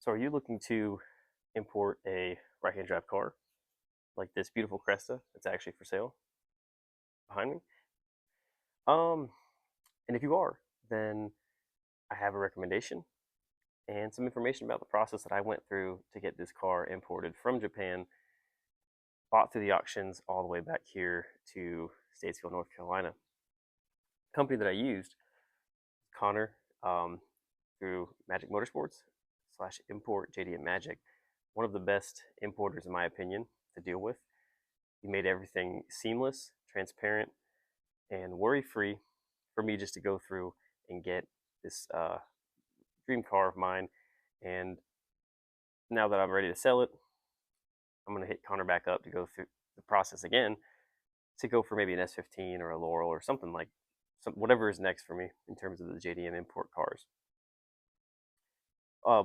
So are you looking to import a right-hand drive car like this beautiful Cresta that's actually for sale behind me? Um, and if you are, then I have a recommendation and some information about the process that I went through to get this car imported from Japan, bought through the auctions all the way back here to Statesville, North Carolina. The company that I used, Connor, um, through Magic Motorsports slash import JDM Magic, one of the best importers in my opinion to deal with. He made everything seamless, transparent, and worry-free for me just to go through and get this dream car of mine. And now that I'm ready to sell it, I'm going to hit Connor back up to go through the process again to go for maybe an S15 or a Laurel or something like whatever is next for me in terms of the JDM import cars.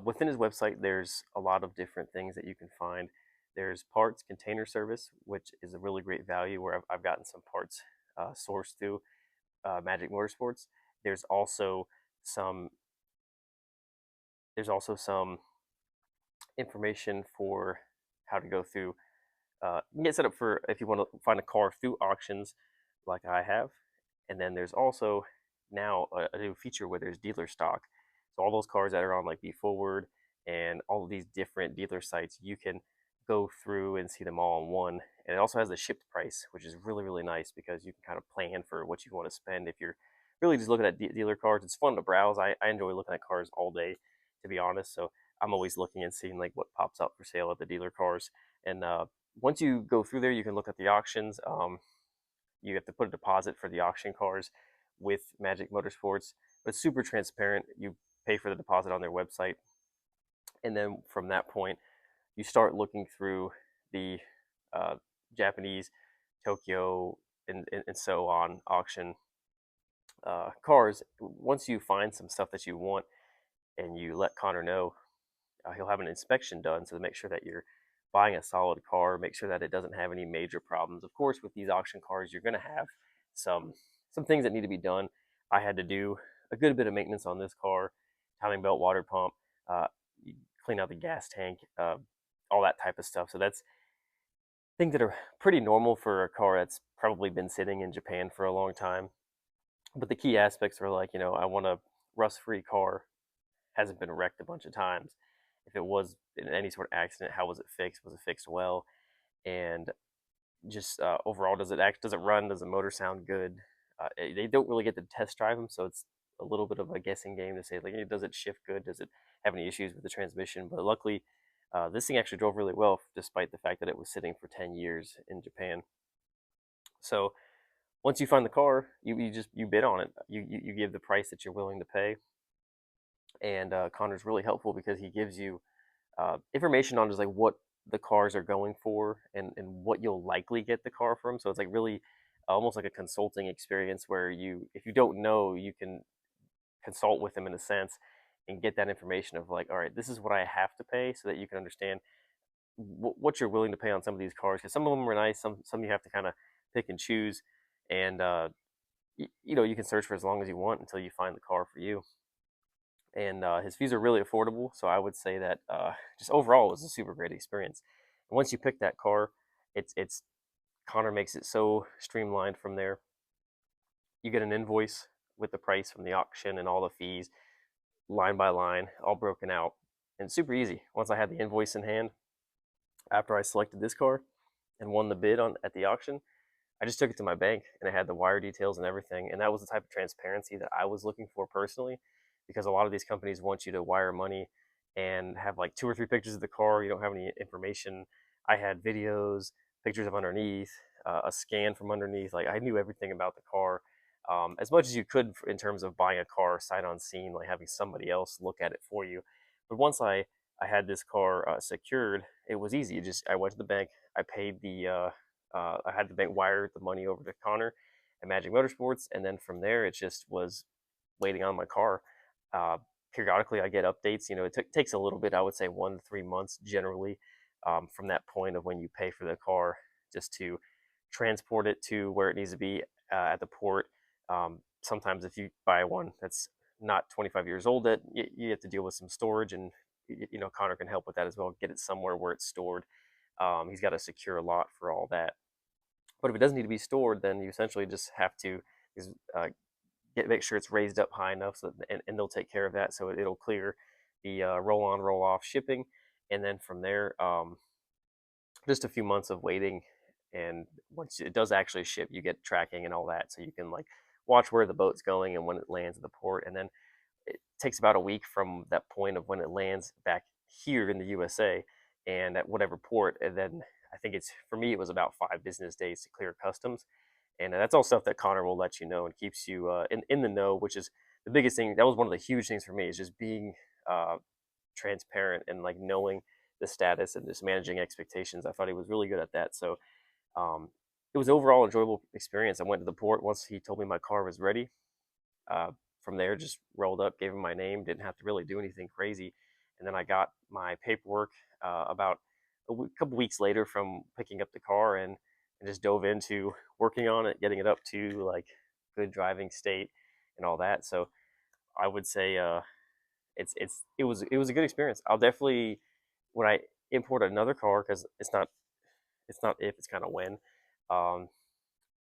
Within his website, there's a lot of different things that you can find. There's parts container service, which is a really great value where I've gotten some parts sourced through Magic Motorsports. There's also some there's also some information for how to go through. You can get set up for if you want to find a car through auctions, like I have. And then there's also now a new feature where there's dealer stock. So all those cars that are on like Be Forward and all of these different dealer sites, you can go through and see them all in one. And it also has the shipped price, which is really, really nice because you can kind of plan for what you want to spend. If you're really just looking at dealer cars, it's fun to browse. I enjoy looking at cars all day, to be honest. So I'm always looking and seeing like what pops up for sale at the dealer cars. And once you go through there, you can look at the auctions. You have to put a deposit for the auction cars with Magic Motorsports, but it's super transparent. You pay for the deposit on their website, and then from that point, you start looking through the uh, Japanese, Tokyo, and so on auction cars. Once you find some stuff that you want and you let Connor know, he'll have an inspection done so to make sure that you're buying a solid car, make sure that it doesn't have any major problems. Of course, with these auction cars, you're going to have some some things that need to be done. I had to do a good bit of maintenance on this car, timing belt, water pump, uh, clean out the gas tank, all that type of stuff. So that's things that are pretty normal for a car that's probably been sitting in Japan for a long time. But the key aspects are like, I want a rust-free car, hasn't been wrecked a bunch of times. If it was in any sort of accident, how was it fixed? Was it fixed well? And just overall, does it run? Does the motor sound good? They don't really get to test drive them, so it's a little bit of a guessing game to say like, hey, does it shift good? Does it have any issues with the transmission? But luckily, this thing actually drove really well, despite the fact that it was sitting for 10 years in Japan. So once you find the car, you bid on it. You give the price that you're willing to pay, and Connor's really helpful because he gives you information on just like what the cars are going for and what you'll likely get the car from. So it's like really almost like a consulting experience where if you don't know, you can consult with them in a sense and get that information of like, all right, this is what I have to pay so that you can understand what you're willing to pay on some of these cars. Because some of them are nice, some you have to kind of pick and choose. And, you can search for as long as you want until you find the car for you. And his fees are really affordable. So I would say that just overall it was a super great experience. And once you pick that car, it's Connor makes it so streamlined from there. You get an invoice with the price from the auction and all the fees, line by line, all broken out, and super easy. Once I had the invoice in hand, after I selected this car and won the bid on at the auction, I just took it to my bank and it had the wire details and everything. And that was the type of transparency that I was looking for personally, because a lot of these companies want you to wire money and have like two or three pictures of the car. You don't have any information. I had videos, pictures of underneath, a scan from underneath. Like I knew everything about the car, as much as you could in terms of buying a car sight unseen, like having somebody else look at it for you. But once I had this car secured, it was easy. I went to the bank, I paid I had the bank wire the money over to Connor at Magic Motorsports, and then from there it just was waiting on my car. Periodically, I get updates. It takes a little bit. I would say 1 to 3 months generally from that point of when you pay for the car, just to transport it to where it needs to be at the port. Sometimes if you buy one that's not 25 years old, that you have to deal with some storage and Connor can help with that as well. Get it somewhere where it's stored. He's got a secure lot for all that. But if it doesn't need to be stored, then you essentially just have to uh, make sure it's raised up high enough, and they'll take care of that, so it'll clear the roll on roll off shipping, and then from there, just a few months of waiting, and once it does actually ship, you get tracking and all that, so you can like watch where the boat's going and when it lands at the port, and then it takes about a week from that point of when it lands back here in the USA and at whatever port, and then I think it's for me it was about 5 business days to clear customs, and that's all stuff that Connor will let you know and keeps you in the know, which is the biggest thing. That was one of the huge things for me, is just being uh, transparent and like knowing the status and just managing expectations. I thought he was really good at that. So it was overall enjoyable experience. I went to the port once he told me my car was ready. Uh, from there, just rolled up, gave him my name, didn't have to really do anything crazy, and then I got my paperwork about couple weeks later from picking up the car, and just dove into working on it, getting it up to like good driving state and all that. So I would say it was a good experience. I'll definitely, when I import another car, because it's not if, it's kind of when. Um,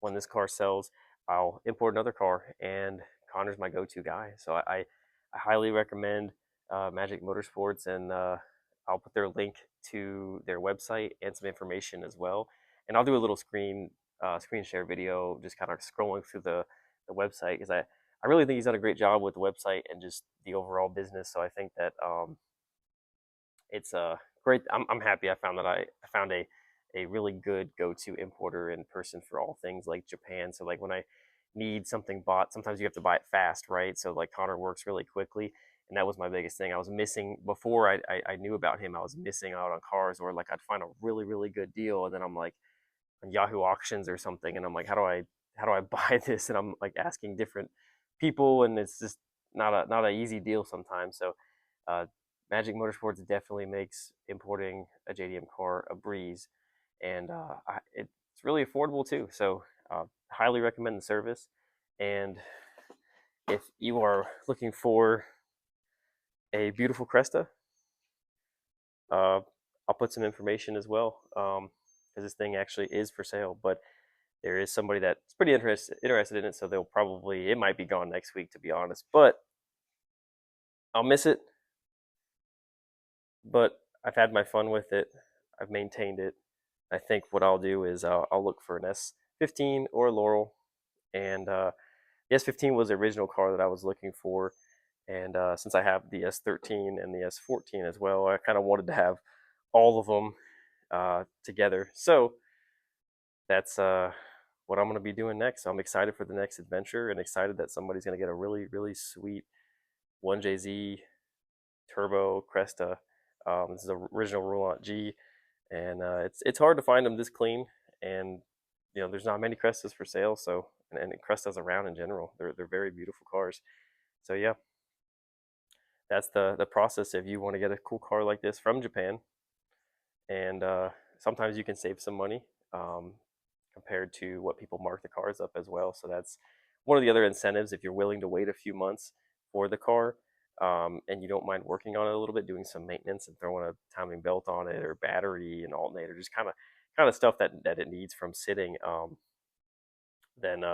when this car sells, I'll import another car, and Connor's my go-to guy. So I highly recommend Magic Motorsports, and I'll put their link to their website and some information as well. And I'll do a little screen share video, just kind of scrolling through the website, because I really think he's done a great job with the website and just the overall business. So I think that it's great. I'm happy. I found a really good go-to importer in person for all things like Japan. So like when I need something bought, sometimes you have to buy it fast, right? So like Connor works really quickly, and that was my biggest thing. I was missing before I knew about him. I was missing out on cars, or like I'd find a really good deal, and then I'm like on Yahoo auctions or something, and I'm like, how do I buy this? And I'm like asking different people, and it's just not a easy deal sometimes. So uh, Magic Motorsports definitely makes importing a JDM car a breeze, and it's really affordable too. So highly recommend the service. And if you are looking for a beautiful Cresta, uh, I'll put some information as well, because this thing actually is for sale. But there is somebody that's pretty interested in it, so it might be gone next week, to be honest. But I'll miss it. But I've had my fun with it. I've maintained it. I think what I'll do is I'll look for an S15 or a Laurel, and the S15 was the original car that I was looking for, and since I have the S13 and the S14 as well, I kind of wanted to have all of them together. So that's what I'm going to be doing next. So I'm excited for the next adventure, and excited that somebody's going to get a really sweet 1JZ Turbo Cresta. This is the original Roulant G, and it's hard to find them this clean. And there's not many Crestas for sale. So and Crestas around in general, they're very beautiful cars. So yeah, that's the process if you want to get a cool car like this from Japan. And sometimes you can save some money compared to what people mark the cars up as well. So that's one of the other incentives if you're willing to wait a few months for the car, and you don't mind working on it a little bit, doing some maintenance and throwing a timing belt on it, or battery and alternator, just kind of stuff that it needs from sitting. Then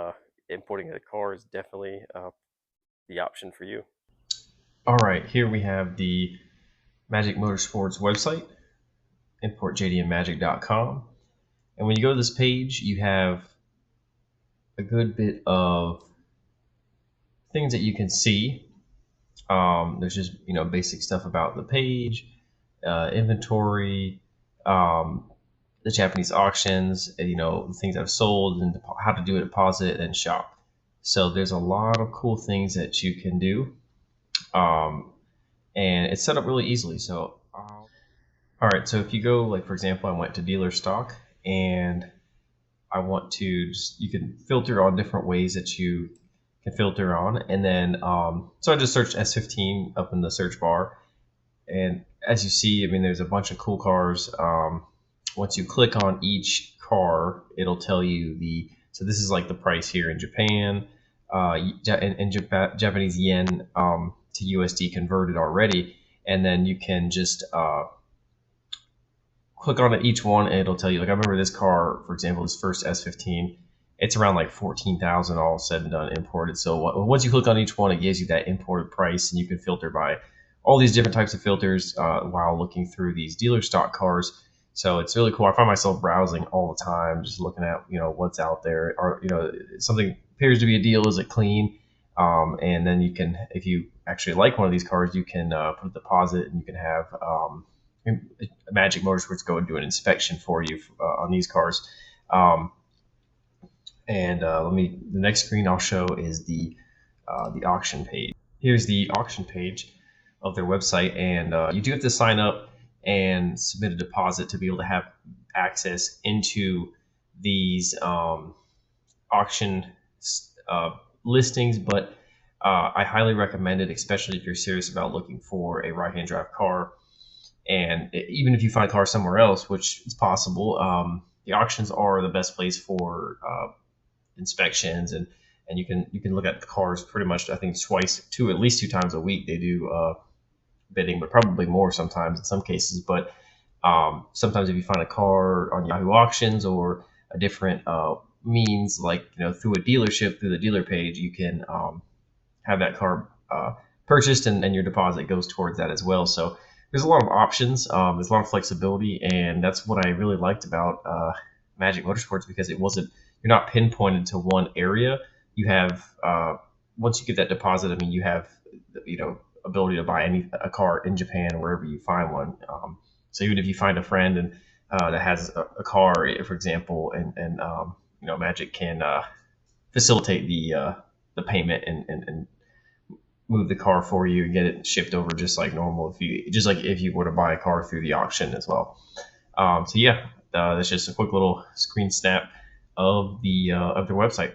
importing a car is definitely the option for you. All right, here we have the Magic Motorsports website, importjdmmagic.com. And when you go to this page, you have a good bit of things that you can see. There's just basic stuff about the page, inventory, the Japanese auctions, the things that have sold, and how to do a deposit and shop. So there's a lot of cool things that you can do, and it's set up really easily. So all right, so if you go, like for example, I went to dealer stock, and I want to you can filter on different ways that you can filter on. And then, so I just searched S15 up in the search bar. And as you see, I mean, there's a bunch of cool cars. Once you click on each car, it'll tell you so this is like the price here in Japan, in Japanese yen to USD converted already. and then you can just click on each one, and it'll tell you. Like, I remember this car, for example, this first S15. It's around like 14,000 all said and done imported. So once you click on each one, it gives you that imported price, and you can filter by all these different types of filters while looking through these dealer stock cars. So it's really cool. I find myself browsing all the time, just looking at what's out there, or something appears to be a deal. Is it clean? And then you can, if you actually like one of these cars, you can put a deposit, and you can have Magic Motorsports go and do an inspection for you on these cars. The next screen I'll show is the auction page. Here's the auction page of their website, and you do have to sign up and submit a deposit to be able to have access into these auction listings. But I highly recommend it, especially if you're serious about looking for a right-hand drive car. And even if you find a car somewhere else, which is possible, the auctions are the best place for inspections, and you can look at the cars pretty much, I think, at least two times a week. They do bidding, but probably more sometimes in some cases. But sometimes if you find a car on Yahoo Auctions or a different means, like through a dealership, through the dealer page, you can have that car purchased, and your deposit goes towards that as well. So there's a lot of options. There's a lot of flexibility, and that's what I really liked about Magic Motorsports, because you're not pinpointed to one area. You have once you get that deposit, I mean, you have ability to buy a car in Japan or wherever you find one. So even if you find a friend and that has a car, for example, and Magic can facilitate the payment and move the car for you and get it shipped over just like normal, if you were to buy a car through the auction as well. So yeah, that's just a quick little screen snap of their website.